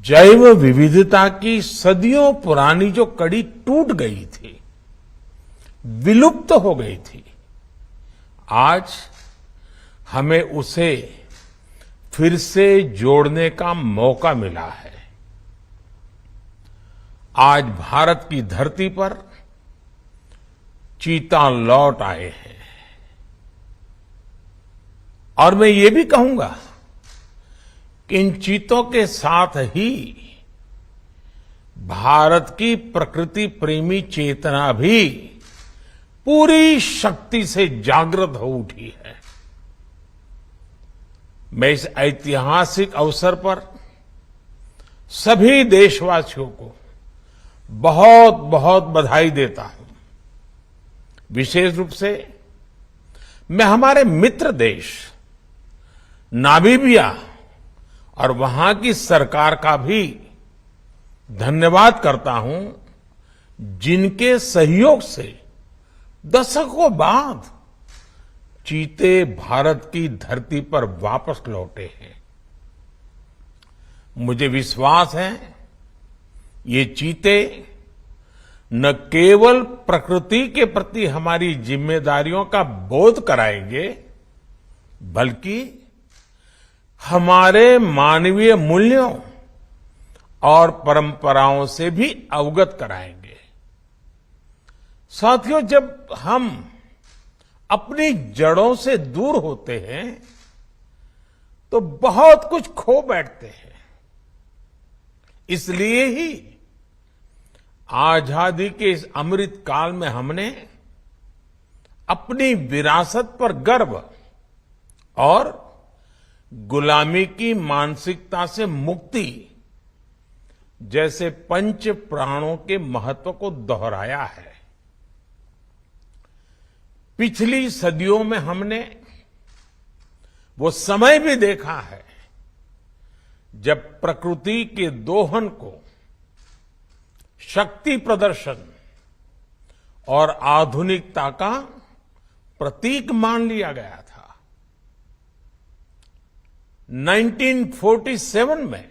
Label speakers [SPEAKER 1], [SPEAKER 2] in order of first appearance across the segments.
[SPEAKER 1] जैव विविधता की सदियों पुरानी जो कड़ी टूट गई थी, विलुप्त हो गई थी, आज हमें उसे फिर से जोड़ने का मौका मिला है। आज भारत की धरती पर चीता लौट आए हैं और मैं ये भी कहूंगा कि इन चीतों के साथ ही भारत की प्रकृति प्रेमी चेतना भी पूरी शक्ति से जागृत हो उठी है। मैं इस ऐतिहासिक अवसर पर सभी देशवासियों को बहुत बहुत बधाई देता हूं। विशेष रूप से मैं हमारे मित्र देश नामीबिया और वहां की सरकार का भी धन्यवाद करता हूं, जिनके सहयोग से दशकों बाद चीते भारत की धरती पर वापस लौटे हैं। मुझे विश्वास है ये चीते न केवल प्रकृति के प्रति हमारी जिम्मेदारियों का बोध कराएंगे, बल्कि हमारे मानवीय मूल्यों और परंपराओं से भी अवगत कराएंगे। साथियों, जब हम अपनी जड़ों से दूर होते हैं तो बहुत कुछ खो बैठते हैं। इसलिए ही आजादी के इस अमृत काल में हमने अपनी विरासत पर गर्व और गुलामी की मानसिकता से मुक्ति जैसे पंच प्राणों के महत्व को दोहराया है। पिछली सदियों में हमने वो समय भी देखा है जब प्रकृति के दोहन को शक्ति प्रदर्शन और आधुनिकता का प्रतीक मान लिया गया था। 1947 में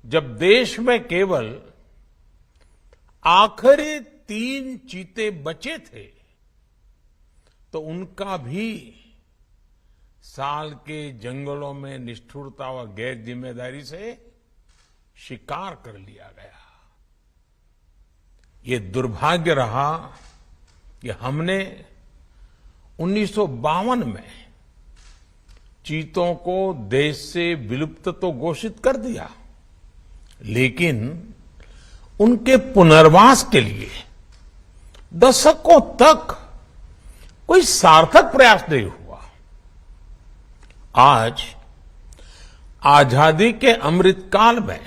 [SPEAKER 1] जब देश में केवल आखिरी 3 चीते बचे थे तो उनका भी साल के जंगलों में निष्ठुरता व गैर जिम्मेदारी से शिकार कर लिया गया। ये दुर्भाग्य रहा कि हमने 1952 में चीतों को देश से विलुप्त तो घोषित कर दिया, लेकिन उनके पुनर्वास के लिए दशकों तक कोई सार्थक प्रयास नहीं हुआ। आज आजादी के अमृत काल में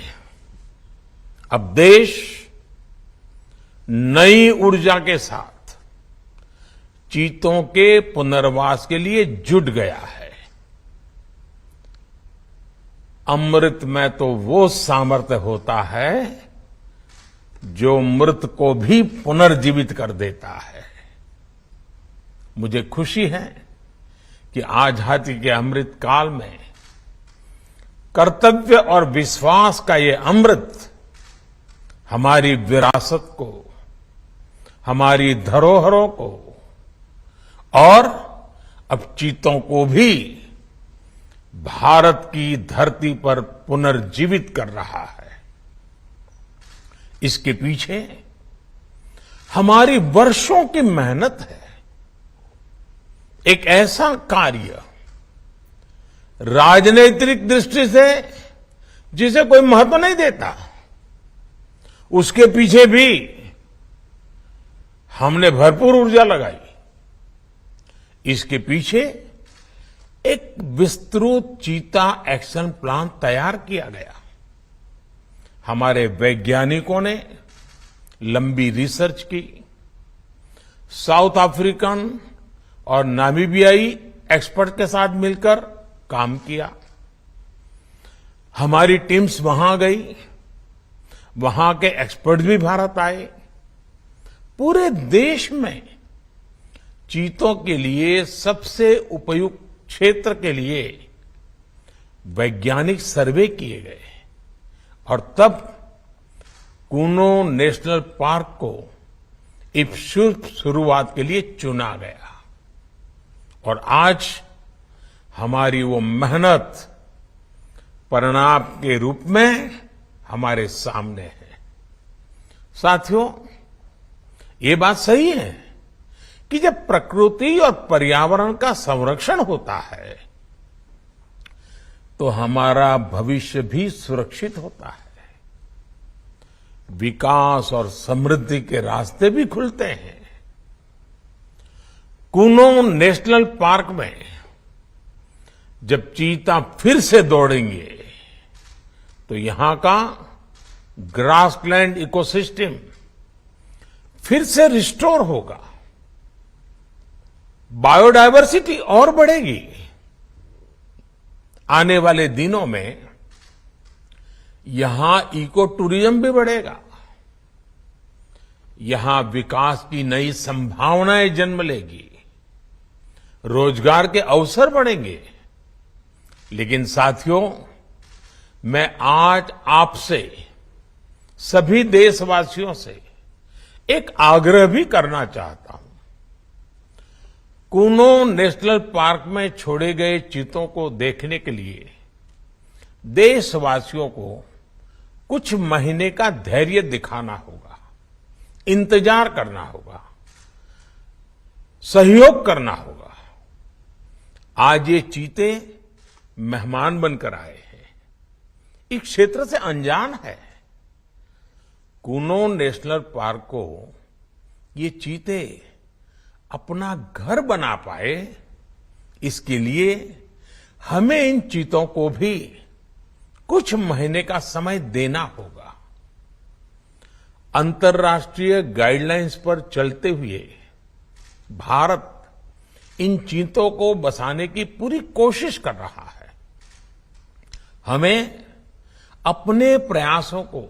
[SPEAKER 1] अब देश नई ऊर्जा के साथ चीतों के पुनर्वास के लिए जुट गया है। अमृत में तो वो सामर्थ्य होता है जो मृत को भी पुनर्जीवित कर देता है। मुझे खुशी है कि आजादी के अमृत काल में कर्तव्य और विश्वास का ये अमृत हमारी विरासत को, हमारी धरोहरों को और अब चीतों को भी भारत की धरती पर पुनर्जीवित कर रहा है। इसके पीछे हमारी वर्षों की मेहनत है। एक ऐसा कार्य राजनीतिक दृष्टि से जिसे कोई महत्व नहीं देता, उसके पीछे भी हमने भरपूर ऊर्जा लगाई। इसके पीछे एक विस्तृत चीता एक्शन प्लान तैयार किया गया। हमारे वैज्ञानिकों ने लंबी रिसर्च की, साउथ अफ्रीकन और नामीबियाई एक्सपर्ट के साथ मिलकर काम किया। हमारी टीम्स वहां गई, वहां के एक्सपर्ट भी भारत आए। पूरे देश में चीतों के लिए सबसे उपयुक्त क्षेत्र के लिए वैज्ञानिक सर्वे किए गए और तब कूनो नेशनल पार्क को एक शुभ शुरुआत के लिए चुना गया और आज हमारी वो मेहनत परिणाम के रूप में हमारे सामने है। साथियों, ये बात सही है कि जब प्रकृति और पर्यावरण का संरक्षण होता है तो हमारा भविष्य भी सुरक्षित होता है, विकास और समृद्धि के रास्ते भी खुलते हैं। कूनो नेशनल पार्क में जब चीता फिर से दौड़ेंगे तो यहां का ग्रासलैंड इकोसिस्टम फिर से रिस्टोर होगा, बायोडायवर्सिटी और बढ़ेगी। आने वाले दिनों में यहां इको टूरिज्म भी बढ़ेगा, यहां विकास की नई संभावनाएं जन्म लेगी, रोजगार के अवसर बढ़ेंगे। लेकिन साथियों, मैं आज आपसे सभी देशवासियों से एक आग्रह भी करना चाहता हूं। कूनो नेशनल पार्क में छोड़े गए चीतों को देखने के लिए देशवासियों को कुछ महीने का धैर्य दिखाना होगा, इंतजार करना होगा, सहयोग करना होगा। आज ये चीते मेहमान बनकर आए हैं, इस क्षेत्र से अनजान है। कूनो नेशनल पार्क को ये चीते अपना घर बना पाए, इसके लिए हमें इन चीतों को भी कुछ महीने का समय देना होगा। अंतर्राष्ट्रीय गाइडलाइंस पर चलते हुए भारत इन चीतों को बसाने की पूरी कोशिश कर रहा है। हमें अपने प्रयासों को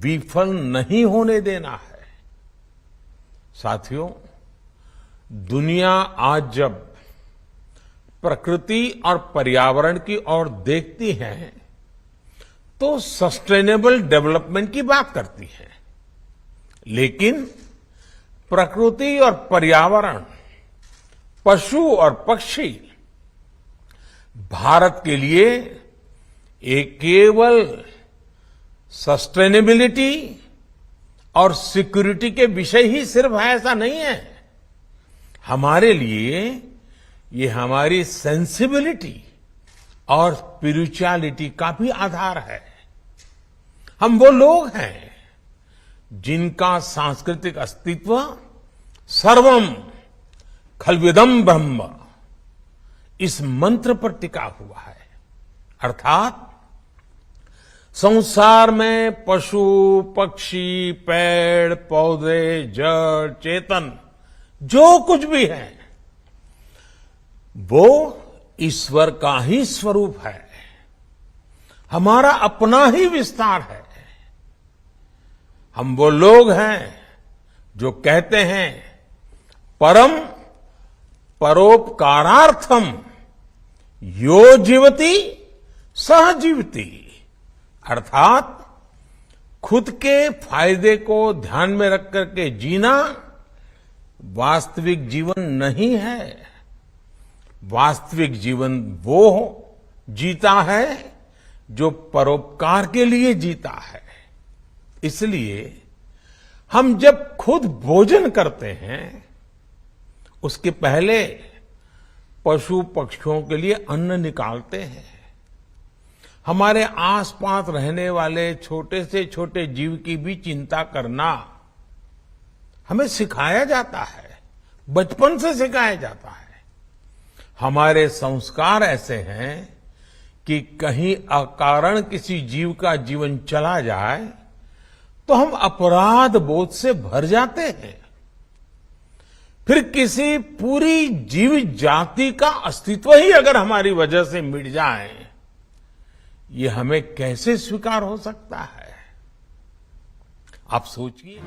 [SPEAKER 1] विफल नहीं होने देना है। साथियों, दुनिया आज जब प्रकृति और पर्यावरण की ओर देखती है तो सस्टेनेबल डेवलपमेंट की बात करती है, लेकिन प्रकृति और पर्यावरण, पशु और पक्षी भारत के लिए एक केवल सस्टेनेबिलिटी और सिक्योरिटी के विषय ही सिर्फ है, ऐसा नहीं है। हमारे लिए ये हमारी सेंसिबिलिटी और स्पिरिचुअलिटी का भी आधार है। हम वो लोग हैं जिनका सांस्कृतिक अस्तित्व सर्वम खल्विदम ब्रह्म इस मंत्र पर टिका हुआ है। अर्थात संसार में पशु, पक्षी, पेड़, पौधे, जड़, चेतन जो कुछ भी है वो ईश्वर का ही स्वरूप है, हमारा अपना ही विस्तार है। हम वो लोग हैं जो कहते हैं परम परोपकारार्थम यो जीवति सह जीवति, अर्थात खुद के फायदे को ध्यान में रख करके जीना वास्तविक जीवन नहीं है। वास्तविक जीवन वो जीता है जो परोपकार के लिए जीता है। इसलिए हम जब खुद भोजन करते हैं उसके पहले पशु पक्षियों के लिए अन्न निकालते हैं। हमारे आसपास रहने वाले छोटे से छोटे जीव की भी चिंता करना हमें सिखाया जाता है, बचपन से सिखाया जाता है। हमारे संस्कार ऐसे हैं कि कहीं अकारण किसी जीव का जीवन चला जाए तो हम अपराध बोध से भर जाते हैं। फिर किसी पूरी जीव जाति का अस्तित्व ही अगर हमारी वजह से मिट जाए, ये हमें कैसे स्वीकार हो सकता है? आप सोचिए।